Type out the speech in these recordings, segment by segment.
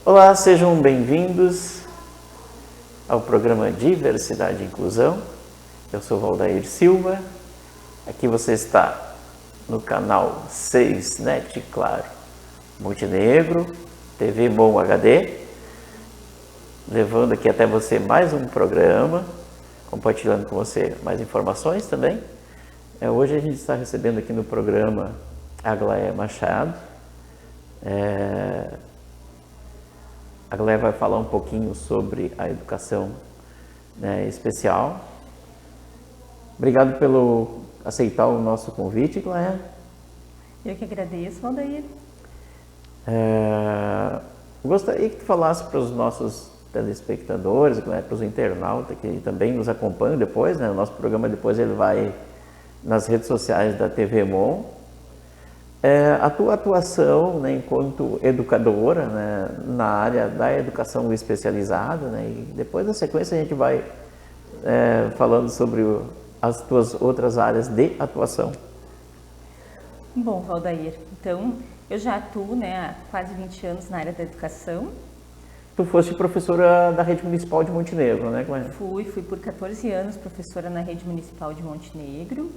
Olá, sejam bem-vindos ao programa Diversidade e Inclusão. Eu sou Valdair Silva, aqui você está no canal 6 NET Claro Montenegro, TV Bom HD, levando aqui até você mais um programa, compartilhando com você mais informações também. Hoje a gente está recebendo aqui no programa a Aglaé Machado. A Aglaé vai falar um pouquinho sobre a educação especial. Obrigado pelo aceitar o nosso convite, Aglaé. Eu que agradeço, Valdair. Gostaria que tu falasse para os nossos telespectadores, para os internautas que também nos acompanham depois, né? O nosso programa depois ele vai nas redes sociais da TV MON. A tua atuação, né, enquanto educadora, né, na área da educação especializada, né, e depois na sequência a gente vai falando sobre as tuas outras áreas de atuação. Bom, Valdair, então eu já atuo, né, há quase 20 anos na área da educação. Tu foste professora da Rede Municipal de Montenegro, né? Fui por 14 anos professora na Rede Municipal de Montenegro.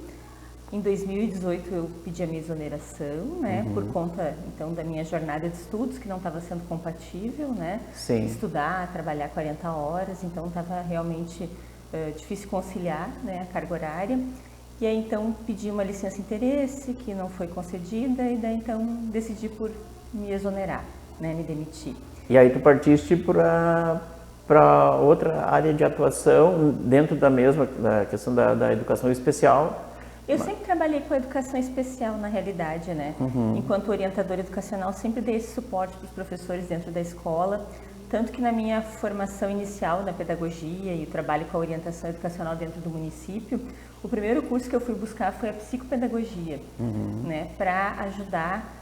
Em 2018 eu pedi a minha exoneração, né, por conta então da minha jornada de estudos que não estava sendo compatível, né? Sim. Estudar, trabalhar 40 horas, então estava realmente difícil conciliar, né, a carga horária. E aí então pedi uma licença interesse que não foi concedida e daí então decidi por me exonerar, né, me demitir. E aí tu partiste para outra área de atuação dentro da mesma da questão da educação especial. Eu sempre trabalhei com a educação especial, na realidade, né? Enquanto orientadora educacional, sempre dei esse suporte para os professores dentro da escola, tanto que na minha formação inicial na pedagogia e o trabalho com a orientação educacional dentro do município, o primeiro curso que eu fui buscar foi a psicopedagogia, né? Para ajudar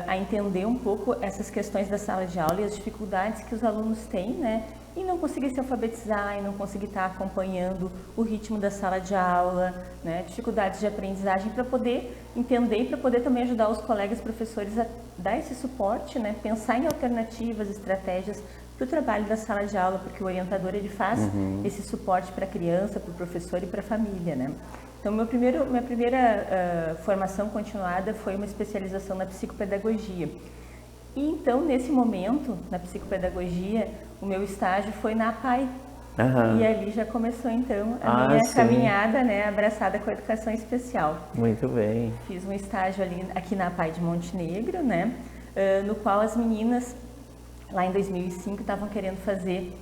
a entender um pouco essas questões da sala de aula e as dificuldades que os alunos têm, né? E não conseguir se alfabetizar, e não conseguir estar acompanhando o ritmo da sala de aula, né? Dificuldades de aprendizagem, para poder entender e para poder também ajudar os colegas professores a dar esse suporte, né? Pensar em alternativas, estratégias para o trabalho da sala de aula, porque o orientador ele faz esse suporte para a criança, para o professor e para a família, né? Então, minha primeira formação continuada foi uma especialização na psicopedagogia. E então, nesse momento, na psicopedagogia, o meu estágio foi na APAE. E ali já começou, então, a minha caminhada, né, abraçada com a educação especial. Muito bem. Fiz um estágio aqui na APAE de Montenegro, né, no qual as meninas, lá em 2005, estavam querendo fazer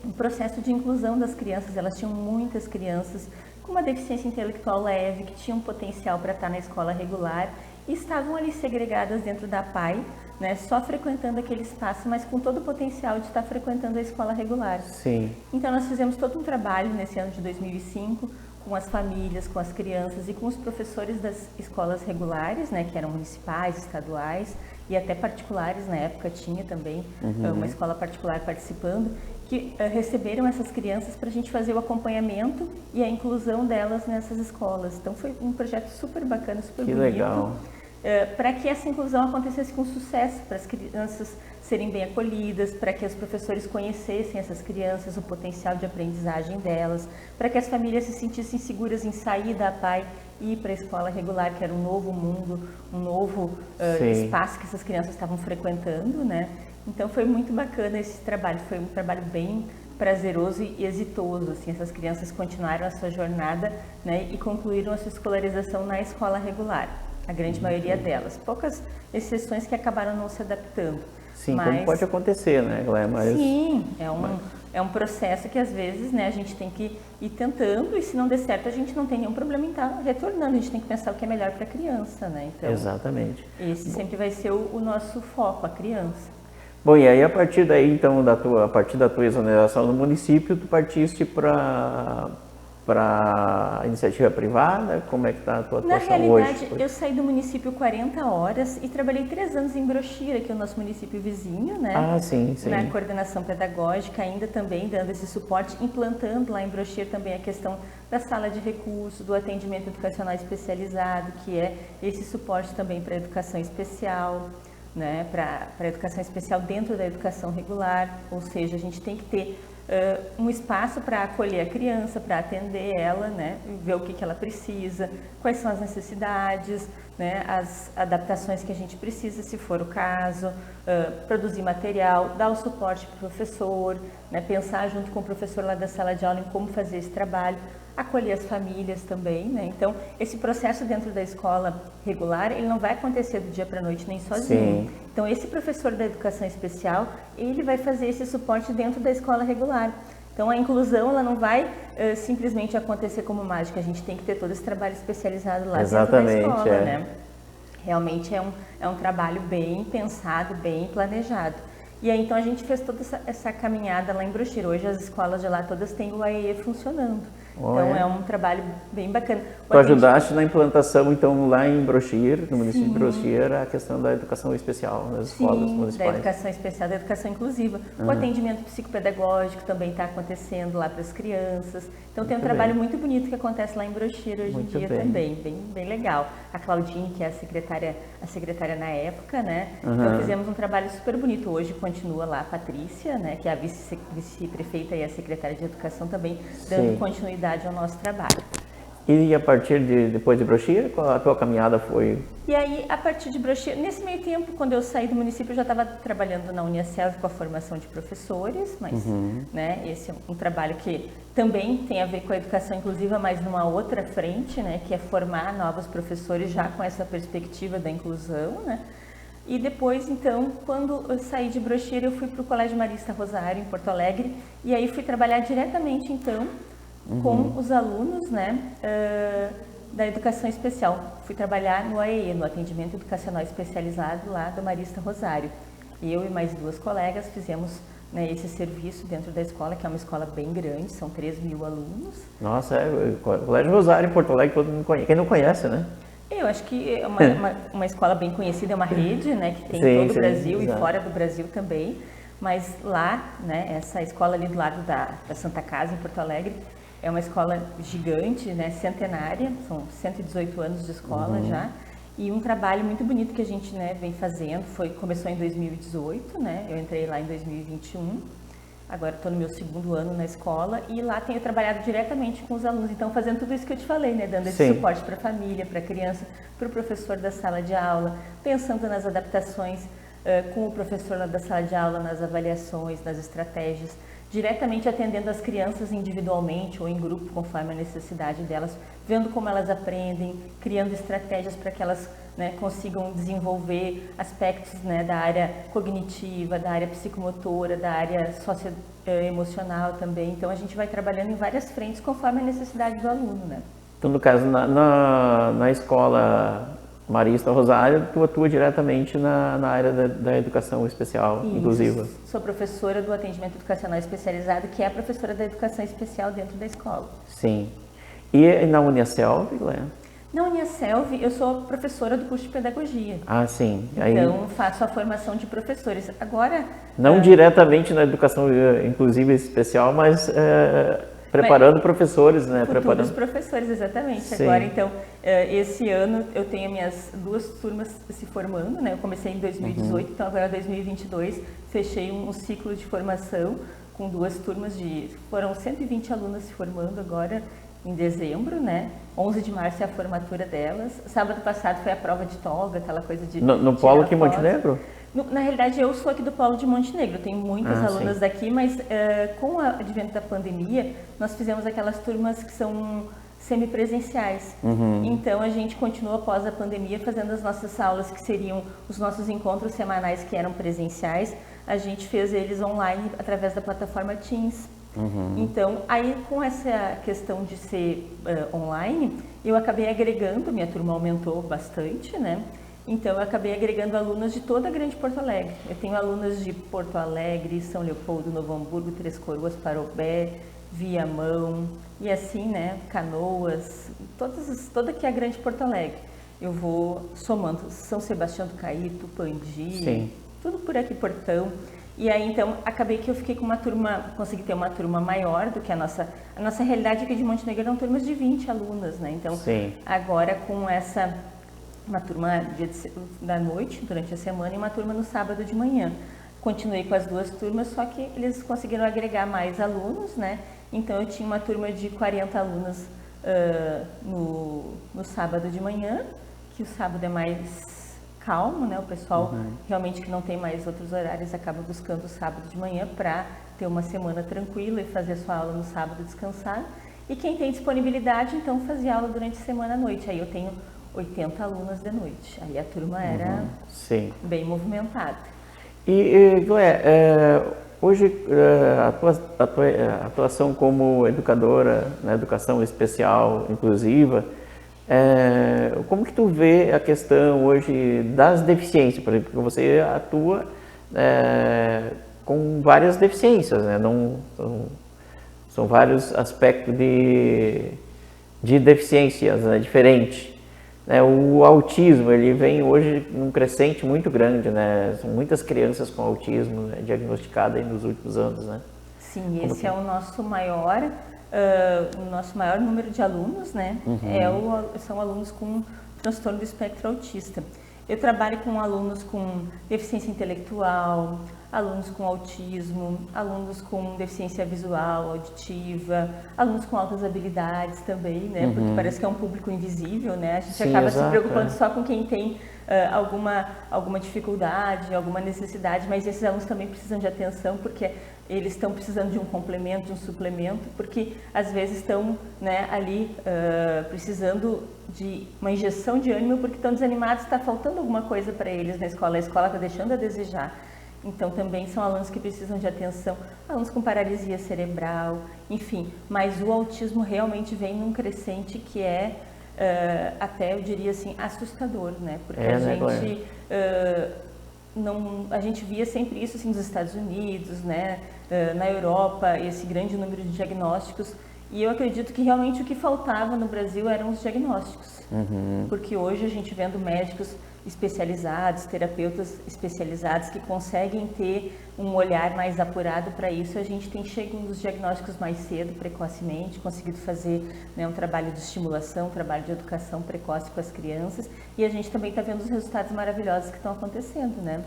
um processo de inclusão das crianças. Elas tinham muitas crianças com uma deficiência intelectual leve, que tinham potencial para estar na escola regular e estavam ali segregadas dentro da APAE, né, só frequentando aquele espaço, mas com todo o potencial de estar frequentando a escola regular. Sim. Então nós fizemos todo um trabalho nesse ano de 2005 com as famílias, com as crianças e com os professores das escolas regulares, né, que eram municipais, estaduais e até particulares. Na época tinha também uma escola particular participando, que receberam essas crianças para a gente fazer o acompanhamento e a inclusão delas nessas escolas. Então foi um projeto super bacana, super bonito. Legal. Para que essa inclusão acontecesse com sucesso, para as crianças serem bem acolhidas, para que os professores conhecessem essas crianças, o potencial de aprendizagem delas, para que as famílias se sentissem seguras em sair da APAE e ir para a escola regular, que era um novo mundo, um novo espaço que essas crianças estavam frequentando, né? Então foi muito bacana esse trabalho, foi um trabalho bem prazeroso e exitoso, assim. Essas crianças continuaram a sua jornada, né, e concluíram a sua escolarização na escola regular, a grande maioria delas. Poucas exceções que acabaram não se adaptando. Sim, mas como pode acontecer, né, Aglaé? Sim, é um processo que às vezes, né, a gente tem que ir tentando, e se não der certo a gente não tem nenhum problema em estar retornando, a gente tem que pensar o que é melhor para a criança, né? Então, exatamente. Esse sempre vai ser o nosso foco, a criança. Bom, e aí a partir daí, então, a partir da tua exoneração no município, tu partiste para iniciativa privada? Como é que está a tua atuação hoje? Na realidade, eu saí do município 40 horas e trabalhei 3 anos em Broxira, que é o nosso município vizinho, né? Sim. Na coordenação pedagógica, ainda também dando esse suporte, implantando lá em Broxira também a questão da sala de recursos, do atendimento educacional especializado, que é esse suporte também para a educação especial. né, para a educação especial dentro da educação regular, ou seja, a gente tem que ter um espaço para acolher a criança, para atender ela, né, ver o que ela precisa, quais são as necessidades, né, as adaptações que a gente precisa, se for o caso, produzir material, dar o suporte para o professor, né, pensar junto com o professor lá da sala de aula em como fazer esse trabalho, acolher as famílias também, né? Então, esse processo dentro da escola regular, ele não vai acontecer do dia para a noite nem sozinho. Sim. Então, esse professor da educação especial, ele vai fazer esse suporte dentro da escola regular. Então, a inclusão, ela não vai simplesmente acontecer como mágica, a gente tem que ter todo esse trabalho especializado lá dentro da escola, né? Realmente é um trabalho bem pensado, bem planejado. E aí, então, a gente fez toda essa caminhada lá em Brochir. Hoje, as escolas de lá todas têm o AEE funcionando. Então, é um trabalho bem bacana. Tu ajudaste na implantação, então, lá em Brochir, no município de Brochir, a questão da educação especial nas escolas municipais. Da educação especial, da educação inclusiva. O atendimento psicopedagógico também está acontecendo lá para as crianças. Então, tem um trabalho muito bonito que acontece lá em Brochir hoje em dia também, bem legal. A Claudine, que é a secretária na época, né? Então, fizemos um trabalho super bonito. Hoje continua lá a Patrícia, né? Que é a vice-prefeita e a secretária de educação também, dando continuidade ao nosso trabalho. E a partir depois de Brochir, qual a tua caminhada foi? E aí, a partir de Brochir, nesse meio tempo, quando eu saí do município, eu já estava trabalhando na Uniaselv com a formação de professores, mas né, esse é um trabalho que também tem a ver com a educação inclusiva, mas numa outra frente, né, que é formar novos professores já com essa perspectiva da inclusão, né? E depois, então, quando eu saí de Brochir, eu fui para o Colégio Marista Rosário, em Porto Alegre, e aí fui trabalhar diretamente, então, com os alunos, né, da educação especial. Fui trabalhar no AEE, no Atendimento Educacional Especializado lá do Marista Rosário. Eu e mais 2 colegas fizemos, né, esse serviço dentro da escola, que é uma escola bem grande, são 3.000 alunos. Nossa, o Colégio Rosário em Porto Alegre, todo mundo conhece. Quem não conhece, né? Eu acho que é uma escola bem conhecida, é uma rede, né, que tem em todo o Brasil e fora do Brasil também. Mas lá, né, essa escola ali do lado da Santa Casa, em Porto Alegre, é uma escola gigante, né, centenária, são 118 anos de escola já, e um trabalho muito bonito que a gente, né, vem fazendo, começou em 2018, né, eu entrei lá em 2021, agora estou no meu 2º ano na escola, e lá tenho trabalhado diretamente com os alunos, então fazendo tudo isso que eu te falei, né, dando esse suporte para a família, para a criança, para o professor da sala de aula, pensando nas adaptações com o professor da sala de aula, nas avaliações, nas estratégias, diretamente atendendo as crianças individualmente ou em grupo, conforme a necessidade delas, vendo como elas aprendem, criando estratégias para que elas, né, consigam desenvolver aspectos, né, da área cognitiva, da área psicomotora, da área socioemocional também. Então, a gente vai trabalhando em várias frentes conforme a necessidade do aluno, né? Então, no caso, na escola Marista Rosário, tu atua diretamente na área da educação especial, inclusiva. Sou professora do atendimento educacional especializado, que é a professora da educação especial dentro da escola. Sim. E na Uniaselv, Léa? Na Uniaselv, eu sou professora do curso de pedagogia. Ah, sim. Então, faço a formação de professores. Agora... Não diretamente na educação inclusiva e especial, mas... preparando professores, né? Futuros professores, exatamente. Sim. Agora, então, esse ano eu tenho minhas 2 turmas se formando, né? Eu comecei em 2018, então agora em 2022 fechei um ciclo de formação com 2 turmas foram 120 alunas se formando agora em dezembro, né? 11 de março é a formatura delas. Sábado passado foi a prova de toga, aquela coisa de... No polo aqui em Montenegro? Na realidade, eu sou aqui do Polo de Montenegro, tenho muitas alunas daqui, mas com o advento da pandemia, nós fizemos aquelas turmas que são semipresenciais. Então, a gente continua após a pandemia fazendo as nossas aulas, que seriam os nossos encontros semanais que eram presenciais, a gente fez eles online através da plataforma Teams. Então, aí com essa questão de ser online, eu acabei agregando, minha turma aumentou bastante, né? Então, eu acabei agregando alunas de toda a Grande Porto Alegre. Eu tenho alunas de Porto Alegre, São Leopoldo, Novo Hamburgo, Três Coroas, Parobé, Viamão, e assim, né, Canoas, toda aqui a Grande Porto Alegre. Eu vou somando São Sebastião do Caíto, Pandi, tudo por aqui, Portão. E aí, então, acabei que eu fiquei com uma turma, consegui ter uma turma maior do que a nossa realidade aqui de Montenegro eram turmas de 20 alunas, né? Então, agora com essa uma turma da noite, durante a semana, e uma turma no sábado de manhã. Continuei com as 2 turmas, só que eles conseguiram agregar mais alunos, né? Então eu tinha uma turma de 40 alunos no sábado de manhã, que o sábado é mais calmo, né? O pessoal realmente que não tem mais outros horários acaba buscando o sábado de manhã para ter uma semana tranquila e fazer a sua aula no sábado descansar. E quem tem disponibilidade, então, fazia aula durante a semana à noite. Aí eu tenho 80 alunos de noite. Aí a turma era bem movimentada. E Glé, hoje a tua atuação como educadora na educação especial inclusiva, como que tu vê a questão hoje das deficiências? Por exemplo, porque você atua com várias deficiências, né? São vários aspectos de deficiências, né, diferentes. O autismo, ele vem hoje num crescente muito grande, né? São muitas crianças com autismo, né, diagnosticadas aí nos últimos anos, né? Sim, esse é o nosso maior número de alunos, né? São alunos com transtorno do espectro autista. Eu trabalho com alunos com deficiência intelectual, alunos com autismo, alunos com deficiência visual, auditiva, alunos com altas habilidades também, né? Porque parece que é um público invisível, né? A gente acaba se preocupando só com quem tem alguma dificuldade, alguma necessidade, mas esses alunos também precisam de atenção, porque eles estão precisando de um complemento, de um suplemento, porque às vezes estão, né, ali precisando de uma injeção de ânimo, porque estão desanimados, está faltando alguma coisa para eles na escola, a escola está deixando a desejar. Então também são alunos que precisam de atenção, alunos com paralisia cerebral, enfim, mas o autismo realmente vem num crescente que é até, eu diria assim, assustador, né? Porque a gente via sempre isso assim nos Estados Unidos, né? Na Europa, esse grande número de diagnósticos, e eu acredito que realmente o que faltava no Brasil eram os diagnósticos, porque hoje a gente vendo médicos especializados, terapeutas especializados que conseguem ter um olhar mais apurado para isso, a gente tem chegado nos diagnósticos mais cedo, precocemente, conseguido fazer, né, um trabalho de estimulação, um trabalho de educação precoce com as crianças, e a gente também está vendo os resultados maravilhosos que estão acontecendo, né?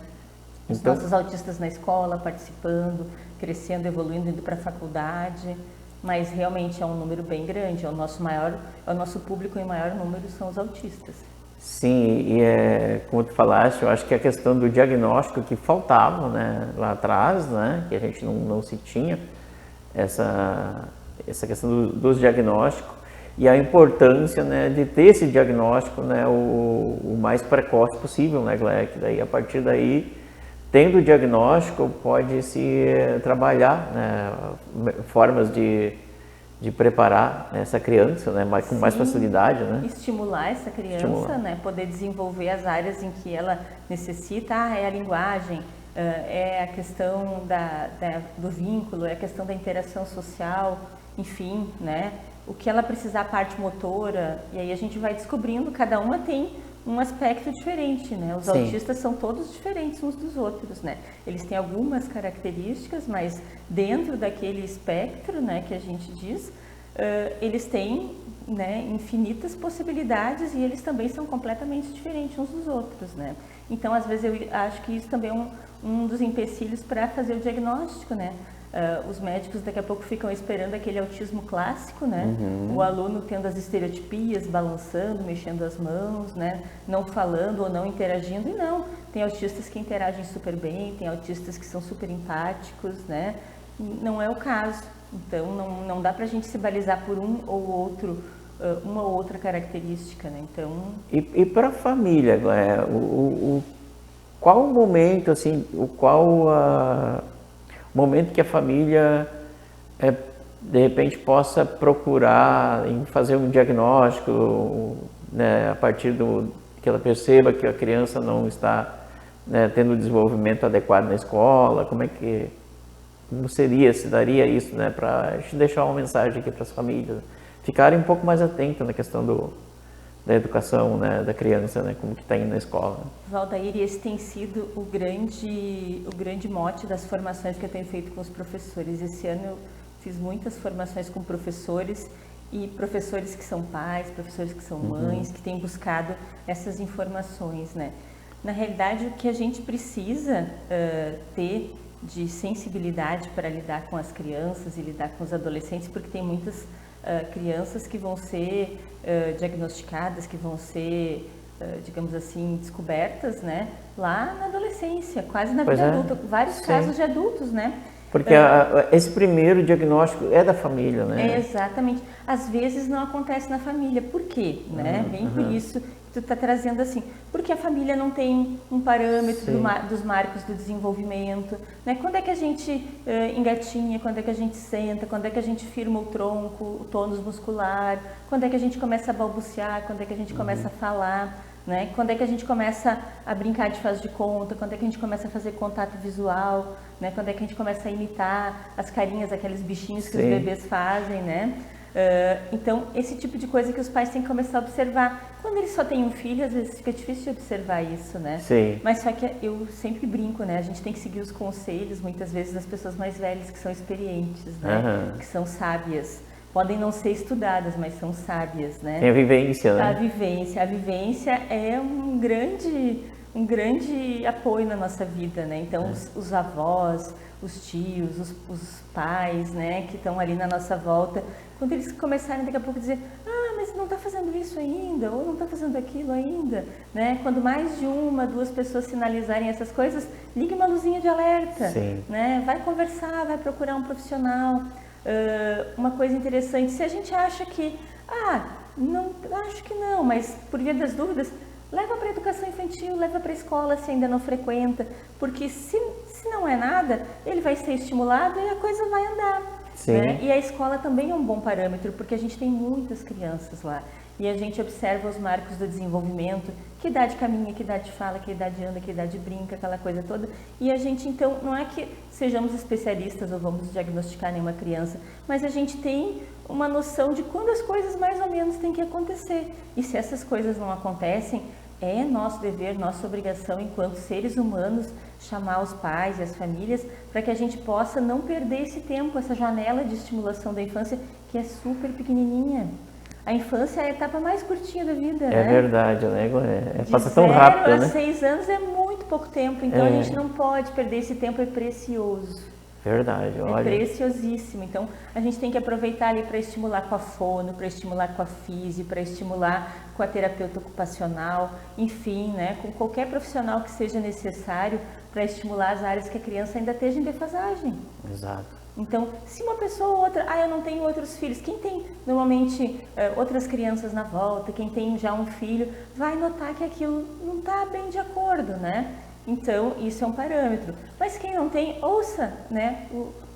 Os nossos autistas na escola participando, crescendo, evoluindo, indo para a faculdade, mas realmente é um número bem grande, é o nosso público em maior número são os autistas. Sim, e como tu falaste, eu acho que a questão do diagnóstico que faltava, né, lá atrás, né, que a gente não se tinha, essa questão dos diagnósticos e a importância, né, de ter esse diagnóstico, né, o mais precoce possível, né, Glé, que daí, a partir daí, tendo o diagnóstico, pode-se trabalhar, né, formas de preparar, né, essa criança, né, com mais facilidade, né? Estimular essa criança, né, poder desenvolver as áreas em que ela necessita, é a linguagem, é a questão do vínculo, é a questão da interação social, enfim, né, o que ela precisar, a parte motora, e aí a gente vai descobrindo, cada uma tem um aspecto diferente, né? Os autistas são todos diferentes uns dos outros, né? Eles têm algumas características, mas dentro daquele espectro, né, que a gente diz, eles têm, né, infinitas possibilidades e eles também são completamente diferentes uns dos outros, né? Então, às vezes, eu acho que isso também é um dos empecilhos para fazer o diagnóstico, né? Os médicos daqui a pouco ficam esperando aquele autismo clássico, né? O aluno tendo as estereotipias, balançando, mexendo as mãos, né? Não falando ou não interagindo, e não. Tem autistas que interagem super bem, tem autistas que são super empáticos, né? Não é o caso. Então, não dá pra gente se balizar por um ou outro, uma ou outra característica, né? Então... E para a família, qual o momento, assim, momento que a família, de repente, possa procurar em fazer um diagnóstico, né, a partir que ela perceba que a criança não está, né, tendo o desenvolvimento adequado na escola? Como se daria isso, né, para a gente deixar uma mensagem aqui para as famílias ficarem um pouco mais atentas na questão da educação, né, da criança, né, como que está indo na escola. Valdair, esse tem sido o grande mote das formações que eu tenho feito com os professores. Esse ano eu fiz muitas formações com professores e professores que são pais, professores que são mães, que têm buscado essas informações, né? Na realidade, o que a gente precisa ter de sensibilidade para lidar com as crianças e lidar com os adolescentes, porque tem muitas crianças que vão ser diagnosticadas, que vão ser, digamos assim, descobertas, né? Lá na adolescência, quase na vida adulta, vários casos de adultos, né? Porque esse primeiro diagnóstico é da família, né? Exatamente. Às vezes não acontece na família. Por quê? Né? Bem por isso que tu está trazendo assim. Porque a família não tem um parâmetro dos marcos do desenvolvimento. Né? Quando é que a gente engatinha? Quando é que a gente senta? Quando é que a gente firma o tronco, o tônus muscular? Quando é que a gente começa a balbuciar? Quando é que a gente começa a falar? Né? Quando é que a gente começa a brincar de faz de conta? Quando é que a gente começa a fazer contato visual? Né? Quando é que a gente começa a imitar as carinhas, aqueles bichinhos que os bebês fazem, né? Então, esse tipo de coisa que os pais têm que começar a observar. Quando eles só têm um filho, às vezes fica difícil de observar isso, né? Sim. Mas só que eu sempre brinco, né? A gente tem que seguir os conselhos, muitas vezes, das pessoas mais velhas, que são experientes, né? Que são sábias. Podem não ser estudadas, mas são sábias, né? Tem a vivência, né? A vivência é um grande apoio na nossa vida, né? Então, os avós, os tios, os pais, né, que estão ali na nossa volta, quando eles começarem daqui a pouco a dizer, mas não está fazendo isso ainda, ou não está fazendo aquilo ainda, né? Quando mais de uma, duas pessoas sinalizarem essas coisas, ligue uma luzinha de alerta, né? Vai conversar, vai procurar um profissional. Uma coisa interessante, se a gente acha que, não, acho que não, mas por via das dúvidas, leva para a educação infantil, leva para a escola se ainda não frequenta, porque se não é nada, ele vai ser estimulado e a coisa vai andar. Né? E a escola também é um bom parâmetro, porque a gente tem muitas crianças lá. E a gente observa os marcos do desenvolvimento, que idade caminha, que idade fala, que idade anda, que idade brinca, aquela coisa toda. E a gente, então, não é que sejamos especialistas ou vamos diagnosticar nenhuma criança, mas a gente tem uma noção de quando as coisas mais ou menos têm que acontecer. E se essas coisas não acontecem, é nosso dever, nossa obrigação enquanto seres humanos chamar os pais e as famílias para que a gente possa não perder esse tempo, essa janela de estimulação da infância que é super pequenininha. A infância é a etapa mais curtinha da vida, né? É verdade, né? Passa tão rápido, né? De 0 a 6 anos é muito pouco tempo, então a gente não pode perder esse tempo, é precioso. Verdade, olha. É preciosíssimo, então a gente tem que aproveitar ali para estimular com a fono, para estimular com a físio, para estimular com a terapeuta ocupacional, enfim, né? Com qualquer profissional que seja necessário para estimular as áreas que a criança ainda esteja em defasagem. Exato. Então, se uma pessoa ou outra, eu não tenho outros filhos, quem tem normalmente outras crianças na volta, quem tem já um filho, vai notar que aquilo não está bem de acordo, né? Então, isso é um parâmetro. Mas quem não tem, ouça, né?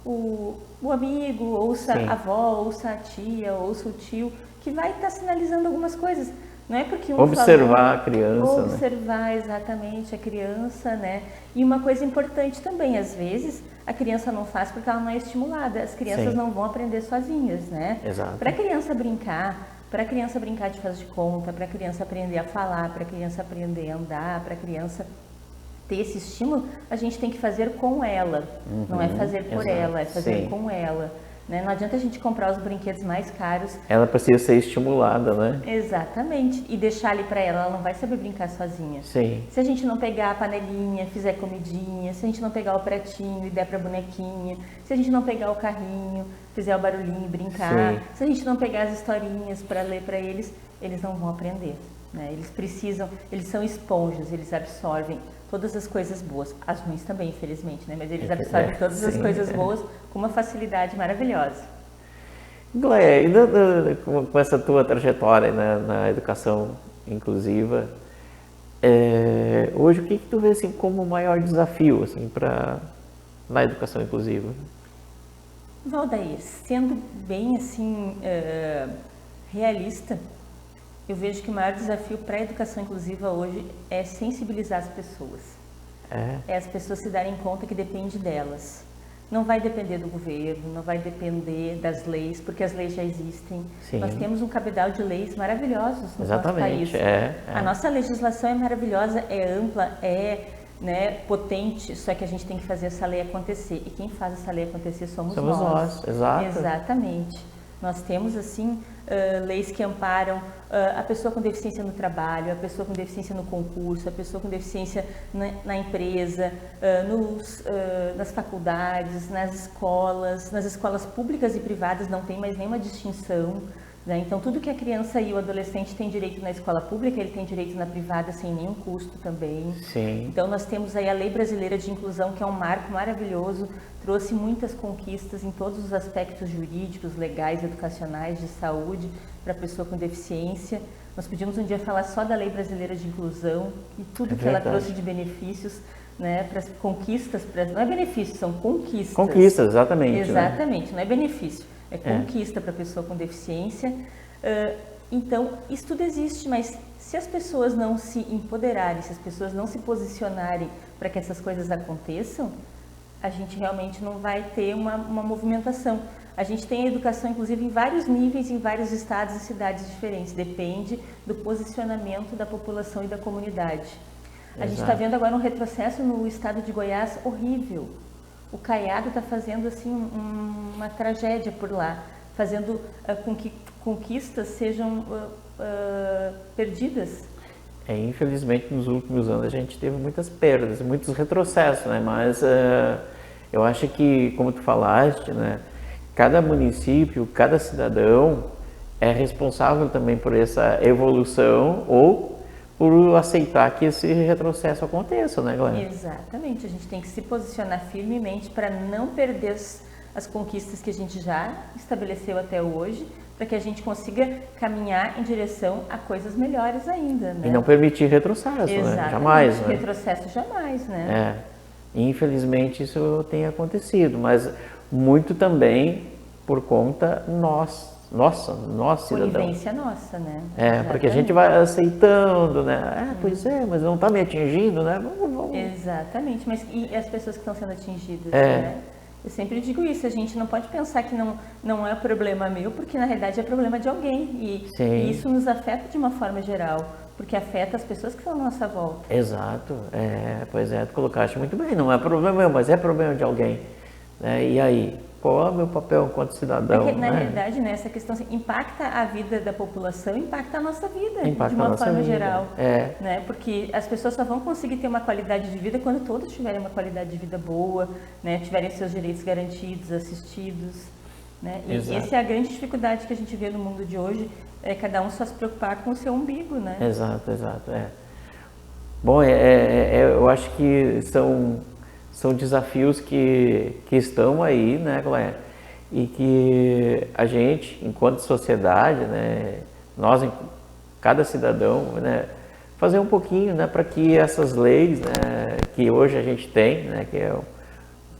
O amigo, ouça a avó, ouça a tia, ouça o tio, que vai estar sinalizando algumas coisas. Não é porque observar a criança, observar exatamente a criança, né? E uma coisa importante também, às vezes a criança não faz porque ela não é estimulada. As crianças não vão aprender sozinhas, né? Exato. Para a criança brincar de faz de conta, para a criança aprender a falar, para a criança aprender a andar, para a criança ter esse estímulo, a gente tem que fazer com ela. Não é fazer por ela, é fazer com ela. Né? Não adianta a gente comprar os brinquedos mais caros. Ela precisa ser estimulada, né? Exatamente. E deixar ali para ela não vai saber brincar sozinha. Sim. Se a gente não pegar a panelinha, fizer comidinha, se a gente não pegar o pratinho e der para a bonequinha, se a gente não pegar o carrinho, fizer o barulhinho e brincar, se a gente não pegar as historinhas para ler para eles, eles não vão aprender. Né? Eles são esponjas, eles absorvem todas as coisas boas, as ruins também, infelizmente, né? Mas eles absorvem todas as coisas boas com uma facilidade maravilhosa. Gleia, e com essa tua trajetória na educação inclusiva, hoje o que tu vê assim, como o maior desafio assim, na educação inclusiva? Valdair, sendo bem assim, realista, eu vejo que o maior desafio para a educação inclusiva hoje é sensibilizar as pessoas. É as pessoas se darem conta que depende delas. Não vai depender do governo, não vai depender das leis, porque as leis já existem. Sim. Nós temos um cabedal de leis maravilhosos no nosso país. A nossa legislação é maravilhosa, é ampla, potente, só que a gente tem que fazer essa lei acontecer. E quem faz essa lei acontecer somos nós. Exato. Exatamente. Nós temos, assim, leis que amparam a pessoa com deficiência no trabalho, a pessoa com deficiência no concurso, a pessoa com deficiência na empresa, nas faculdades, nas escolas públicas e privadas não tem mais nenhuma distinção, né? Então, tudo que a criança e o adolescente tem direito na escola pública, ele tem direito na privada sem nenhum custo também. Sim. Então, nós temos aí a Lei Brasileira de Inclusão, que é um marco maravilhoso, trouxe muitas conquistas em todos os aspectos jurídicos, legais, educacionais, de saúde, para a pessoa com deficiência. Nós podíamos um dia falar só da Lei Brasileira de Inclusão e tudo que ela trouxe de benefícios, né, para as conquistas, não é benefício, são conquistas. Conquistas, exatamente. Exatamente, não é benefício, é conquista para a pessoa com deficiência. Então, isso tudo existe, mas se as pessoas não se empoderarem, se as pessoas não se posicionarem para que essas coisas aconteçam, a gente realmente não vai ter uma movimentação. A gente tem a educação, inclusive, em vários níveis, em vários estados e cidades diferentes. Depende do posicionamento da população e da comunidade. A gente está vendo agora um retrocesso no estado de Goiás horrível. O Caiado está fazendo assim uma tragédia por lá, fazendo com que conquistas sejam perdidas. Infelizmente, nos últimos anos a gente teve muitas perdas, muitos retrocessos, né? Mas eu acho que, como tu falaste, né? Cada município, cada cidadão é responsável também por essa evolução ou por aceitar que esse retrocesso aconteça, né, Glória? Exatamente, a gente tem que se posicionar firmemente para não perder as conquistas que a gente já estabeleceu até hoje, para que a gente consiga caminhar em direção a coisas melhores ainda, né? E não permitir retrocesso, né? Jamais, né? Retrocesso jamais, né? Infelizmente isso tem acontecido, mas muito também por conta nossa cidadão. Conivência nossa, né? Porque a gente vai aceitando, né? Pois é, mas não está me atingindo, né? Vamos. Exatamente, mas e as pessoas que estão sendo atingidas, né? Eu sempre digo isso, a gente não pode pensar que não é problema meu, porque na realidade é problema de alguém. E isso nos afeta de uma forma geral, porque afeta as pessoas que estão à nossa volta. Exato, pois é, tu colocaste muito bem, não é problema meu, mas é problema de alguém. Né? E aí, qual é o meu papel enquanto cidadão? Na realidade, né, essa questão assim, impacta a vida da população, impacta a nossa vida, impacta de uma forma vida. geral. Né? Porque as pessoas só vão conseguir ter uma qualidade de vida quando todos tiverem uma qualidade de vida boa, né, tiverem seus direitos garantidos, assistidos. Né? E essa é a grande dificuldade que a gente vê no mundo de hoje, é cada um só se preocupar com o seu umbigo. Né? Exato. Bom, eu acho que são desafios que estão aí, né, Glória? E que a gente, enquanto sociedade, né, nós, cada cidadão, né, fazer um pouquinho, né, para que essas leis, né, que hoje a gente tem, né, que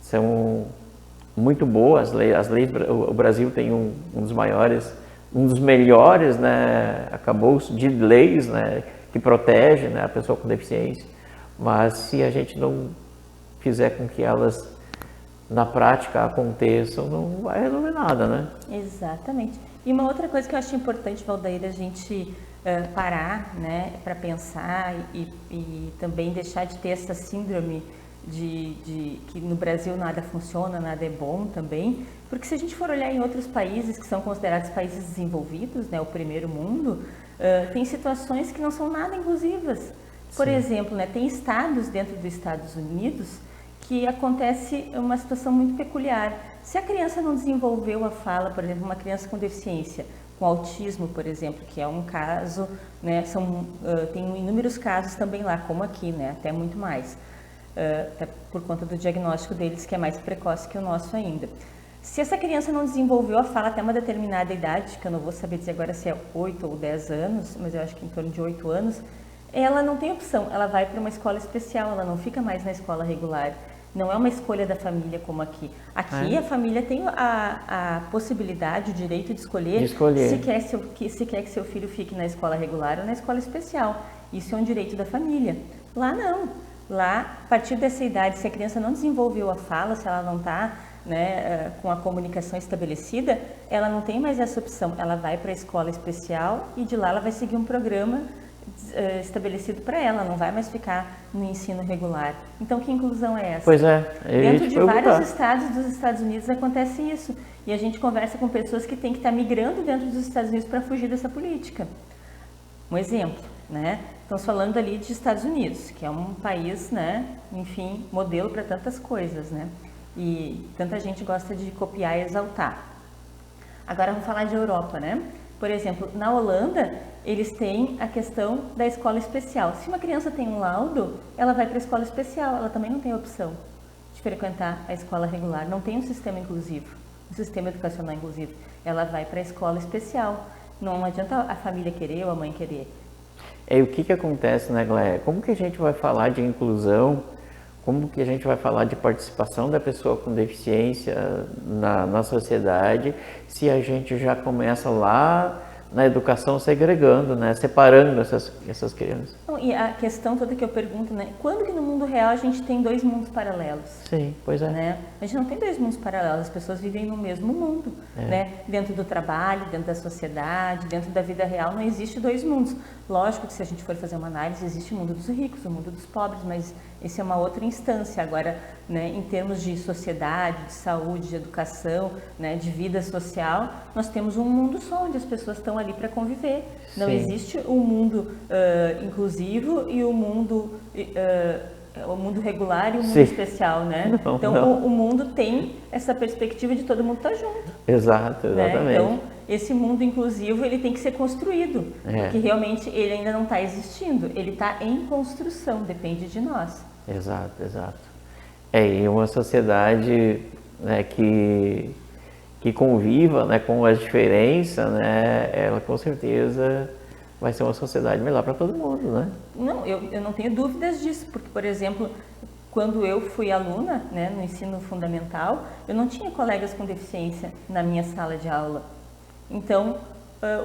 são muito boas, as leis, o Brasil tem um dos maiores, um dos melhores, né, acabouço de leis, né, que protege, né, a pessoa com deficiência, mas se a gente não fizer com que elas na prática aconteçam, não vai resolver nada, né? Exatamente. E uma outra coisa que eu acho importante, Valdair, a gente parar, né, para pensar e também deixar de ter essa síndrome de que no Brasil nada funciona, nada é bom também, porque se a gente for olhar em outros países que são considerados países desenvolvidos, né, o primeiro mundo, tem situações que não são nada inclusivas. Por exemplo, né, tem estados dentro dos Estados Unidos que acontece uma situação muito peculiar. Se a criança não desenvolveu a fala, por exemplo, uma criança com deficiência, com autismo, por exemplo, que é um caso, né, tem inúmeros casos também lá, como aqui, né, até muito mais, até por conta do diagnóstico deles, que é mais precoce que o nosso ainda. Se essa criança não desenvolveu a fala até uma determinada idade, que eu não vou saber dizer agora se é 8 ou 10 anos, mas eu acho que em torno de 8 anos, ela não tem opção, ela vai para uma escola especial, ela não fica mais na escola regular. Não é uma escolha da família como aqui. Aqui a família tem a possibilidade, o direito de escolher. Se quer que seu filho fique na escola regular ou na escola especial. Isso é um direito da família. Lá não. Lá, a partir dessa idade, se a criança não desenvolveu a fala, se ela não está, né, com a comunicação estabelecida, ela não tem mais essa opção. Ela vai para a escola especial e de lá ela vai seguir um programa estabelecido para ela, não vai mais ficar no ensino regular. Então, que inclusão é essa? Pois é. Dentro de vários estados dos Estados Unidos acontece isso. E a gente conversa com pessoas que têm que estar migrando dentro dos Estados Unidos para fugir dessa política. Um exemplo, né? Estamos falando ali de Estados Unidos, que é um país, né, enfim, modelo para tantas coisas, né? E tanta gente gosta de copiar e exaltar. Agora vamos falar de Europa, né? Por exemplo, na Holanda, eles têm a questão da escola especial. Se uma criança tem um laudo, ela vai para a escola especial, ela também não tem opção de frequentar a escola regular, não tem um sistema inclusivo, um sistema educacional inclusivo. Ela vai para a escola especial. Não adianta a família querer ou a mãe querer. E o que acontece, né, Gléia? Como que a gente vai falar de inclusão? Como que a gente vai falar de participação da pessoa com deficiência na sociedade se a gente já começa lá na educação segregando, né? Separando essas crianças? E a questão toda que eu pergunto, né? Quando que no mundo real a gente tem dois mundos paralelos? Sim, pois é. Né? A gente não tem dois mundos paralelos, as pessoas vivem no mesmo mundo, né? Dentro do trabalho, dentro da sociedade, dentro da vida real, não existe dois mundos. Lógico que se a gente for fazer uma análise, existe o mundo dos ricos, o mundo dos pobres, mas esse é uma outra instância. Agora, né, em termos de sociedade, de saúde, de educação, né, de vida social, nós temos um mundo só, onde as pessoas estão ali para conviver. Não Sim. existe um mundo inclusivo e o mundo regular e o mundo especial, né? Não, então, não. O mundo tem essa perspectiva de todo mundo estar junto. Exato, Né? exatamente. Então, esse mundo inclusivo, ele tem que ser construído, porque realmente ele ainda não está existindo, ele está em construção, depende de nós. Exato, exato. E uma sociedade, né, que conviva, né, com as diferenças, né, ela com certeza vai ser uma sociedade melhor para todo mundo, né? Não, eu não tenho dúvidas disso, porque, por exemplo, quando eu fui aluna, né, no ensino fundamental, eu não tinha colegas com deficiência na minha sala de aula. Então,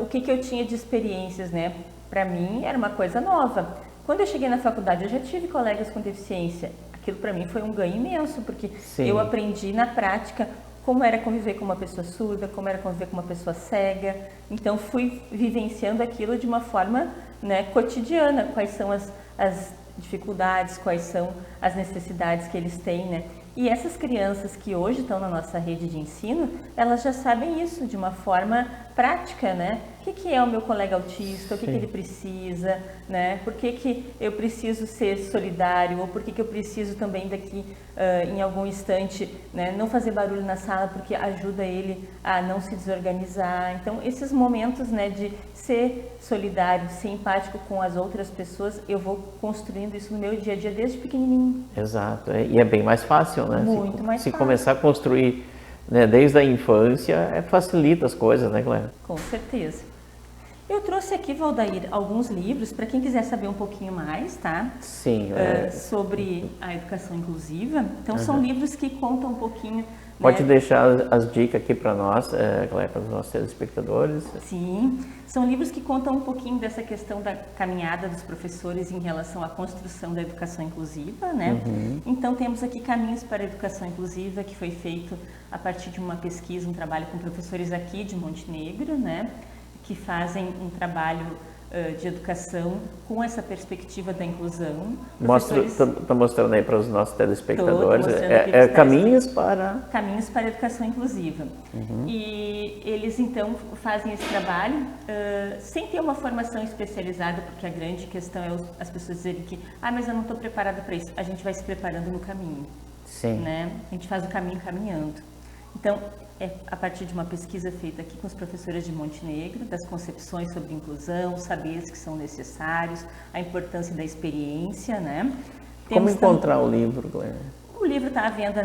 o que eu tinha de experiências, né? Para mim era uma coisa nova. Quando eu cheguei na faculdade, eu já tive colegas com deficiência. Aquilo para mim foi um ganho imenso, porque eu aprendi na prática como era conviver com uma pessoa surda, como era conviver com uma pessoa cega. Então, fui vivenciando aquilo de uma forma, né, cotidiana. Quais são as dificuldades, quais são as necessidades que eles têm, né? E essas crianças que hoje estão na nossa rede de ensino, elas já sabem isso de uma forma prática, né? O que é o meu colega autista, o que ele precisa, né? Por que eu preciso ser solidário, ou por que eu preciso também daqui, em algum instante, né, não fazer barulho na sala, porque ajuda ele a não se desorganizar. Então, esses momentos, né, de ser solidário, ser empático com as outras pessoas, eu vou construindo isso no meu dia a dia desde pequenininho. Exato, e é bem mais fácil, né? Muito mais fácil. Se começar a construir, né, desde a infância, facilita as coisas, né, Cléia? Com certeza. Eu trouxe aqui, Valdair, alguns livros para quem quiser saber um pouquinho mais, tá? Sim. Sobre a educação inclusiva. Então, são livros que contam um pouquinho... Pode né? deixar as dicas aqui para nós, Cléia, para os nossos telespectadores. Sim, são livros que contam um pouquinho dessa questão da caminhada dos professores em relação à construção da educação inclusiva, né? Então, temos aqui Caminhos para a Educação Inclusiva, que foi feito a partir de uma pesquisa, um trabalho com professores aqui de Montenegro, né? Que fazem um trabalho de educação com essa perspectiva da inclusão. Estou mostrando aí para os nossos telespectadores. Caminhos para a Educação Inclusiva. E eles, então, fazem esse trabalho sem ter uma formação especializada, porque a grande questão é as pessoas dizerem que mas eu não estou preparada para isso. A gente vai se preparando no caminho. Sim. Né? A gente faz o caminho caminhando. Então, a partir de uma pesquisa feita aqui com os professores de Montenegro, das concepções sobre inclusão, os saberes que são necessários, a importância da experiência, né? Como encontrar o livro, Glenn? O livro está à venda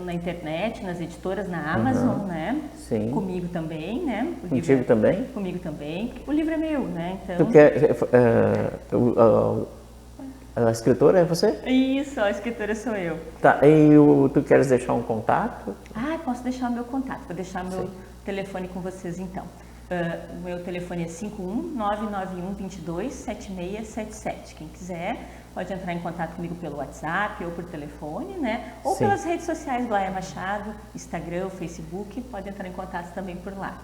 na internet, nas editoras, na Amazon, né? Sim. Comigo também, né? Contigo também? Comigo também. O livro é meu, né? Então... Tu quer... A escritora é você? Isso, a escritora sou eu. Tá, e tu queres deixar um contato? Posso deixar o meu contato, vou deixar meu telefone com vocês então. O meu telefone é 51991227677. Quem quiser pode entrar em contato comigo pelo WhatsApp ou por telefone, né? Ou pelas redes sociais, Gléia Machado, Instagram, Facebook, pode entrar em contato também por lá,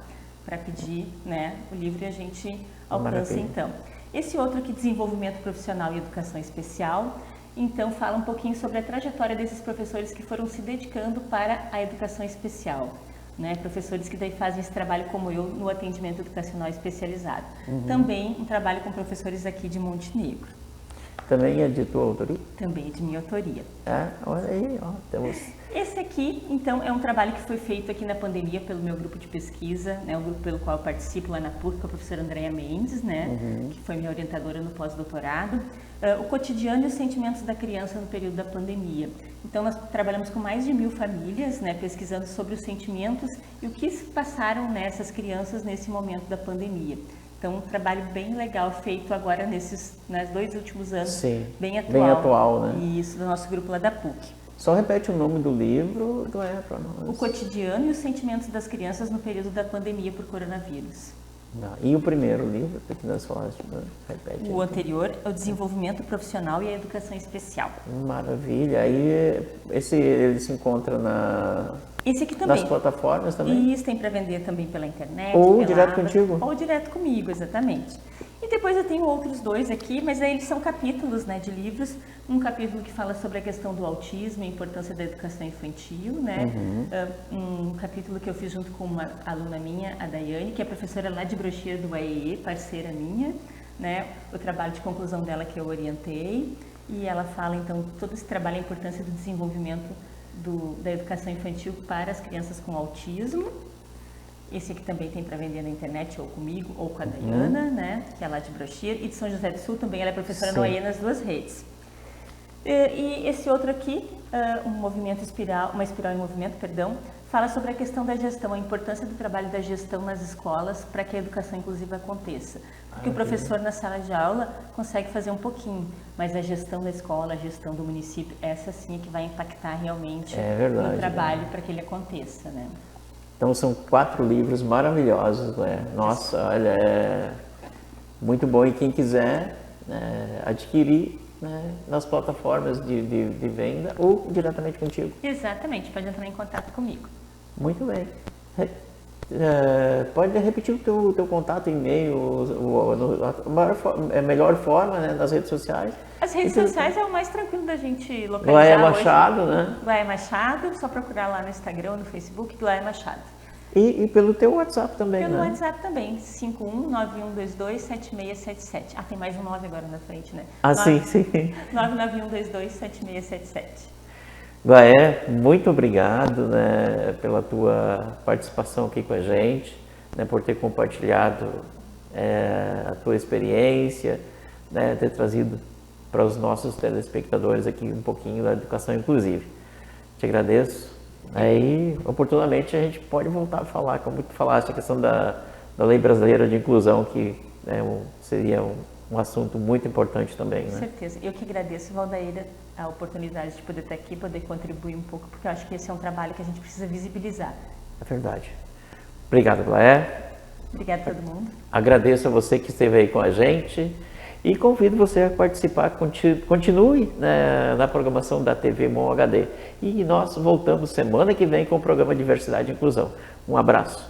para pedir, né, o livro e a gente alcança então. Esse outro aqui, desenvolvimento profissional e educação especial, então fala um pouquinho sobre a trajetória desses professores que foram se dedicando para a educação especial, né? Professores que daí fazem esse trabalho como eu no atendimento educacional especializado. Também um trabalho com professores aqui de Montenegro. Também é de tua autoria? Também de minha autoria. Olha aí, ó, temos... Esse aqui, então, é um trabalho que foi feito aqui na pandemia pelo meu grupo de pesquisa, né, o grupo pelo qual eu participo lá na PUC, com a professora Andréia Mendes, né, que foi minha orientadora no pós-doutorado. O cotidiano e os sentimentos da criança no período da pandemia. Então, nós trabalhamos com mais de 1000 famílias, né, pesquisando sobre os sentimentos e o que se passaram nessas crianças nesse momento da pandemia. Então, um trabalho bem legal feito agora nesses 2 últimos anos, Sim, bem atual. bem atual, né? Isso, do nosso grupo lá da PUC. Só repete o nome do livro, para nós. O cotidiano e os sentimentos das crianças no período da pandemia por coronavírus. E o primeiro livro que nós falaste, repete. O anterior é o desenvolvimento profissional e a educação especial. Maravilha. Aí ele se encontra Esse aqui também. nas plataformas também? Isso, tem para vender também pela internet. Ou direto contigo? Ou direto comigo, exatamente. E depois eu tenho outros 2 aqui, mas aí eles são capítulos, né, de livros. Um capítulo que fala sobre a questão do autismo e a importância da educação infantil, né? Um capítulo que eu fiz junto com uma aluna minha, a Daiane, que é professora lá de Broxir do AEE, parceira minha, né? O trabalho de conclusão dela que eu orientei. E ela fala, então, todo esse trabalho, a importância do desenvolvimento da educação infantil para as crianças com autismo. Esse aqui também tem para vender na internet, ou comigo, ou com a Dayana, né, que é lá de Broxir, e de São José do Sul também, ela é professora no AEE nas 2 redes. E esse outro aqui, uma espiral em movimento, perdão, fala sobre a questão da gestão, a importância do trabalho da gestão nas escolas para que a educação inclusiva aconteça. Porque o professor na sala de aula consegue fazer um pouquinho, mas a gestão da escola, a gestão do município, essa sim é que vai impactar realmente no trabalho para que ele aconteça, né? Então são 4 livros maravilhosos, né? Nossa, olha, é muito bom. E quem quiser adquirir, né, nas plataformas de venda ou diretamente contigo. Exatamente, pode entrar em contato comigo. Muito bem. Pode repetir o teu contato, e-mail, a melhor forma, né, nas redes sociais. As redes sociais é o mais tranquilo da gente localizar. Glaia Machado, hoje, né? Glaia Machado, só procurar lá no Instagram ou no Facebook, Glaia Machado. E pelo teu WhatsApp também, pelo né? WhatsApp também, 5191227677. Tem mais um 9 agora na frente, né? Sim. 991227677. Glaia, muito obrigado, né, pela tua participação aqui com a gente, né, por ter compartilhado a tua experiência, né, ter trazido para os nossos telespectadores aqui um pouquinho da educação inclusiva. Te agradeço. Aí, oportunamente, a gente pode voltar a falar, como tu falaste, a questão da Lei Brasileira de Inclusão, que seria um assunto muito importante também, né? Com certeza. Eu que agradeço, Valdaíra, a oportunidade de poder estar aqui, poder contribuir um pouco, porque eu acho que esse é um trabalho que a gente precisa visibilizar. É verdade. Obrigado, Glaia. Obrigada a todo mundo. Agradeço a você que esteve aí com a gente e convido você a participar, continue, né, na programação da TV Mon HD. E nós voltamos semana que vem com o programa Diversidade e Inclusão. Um abraço.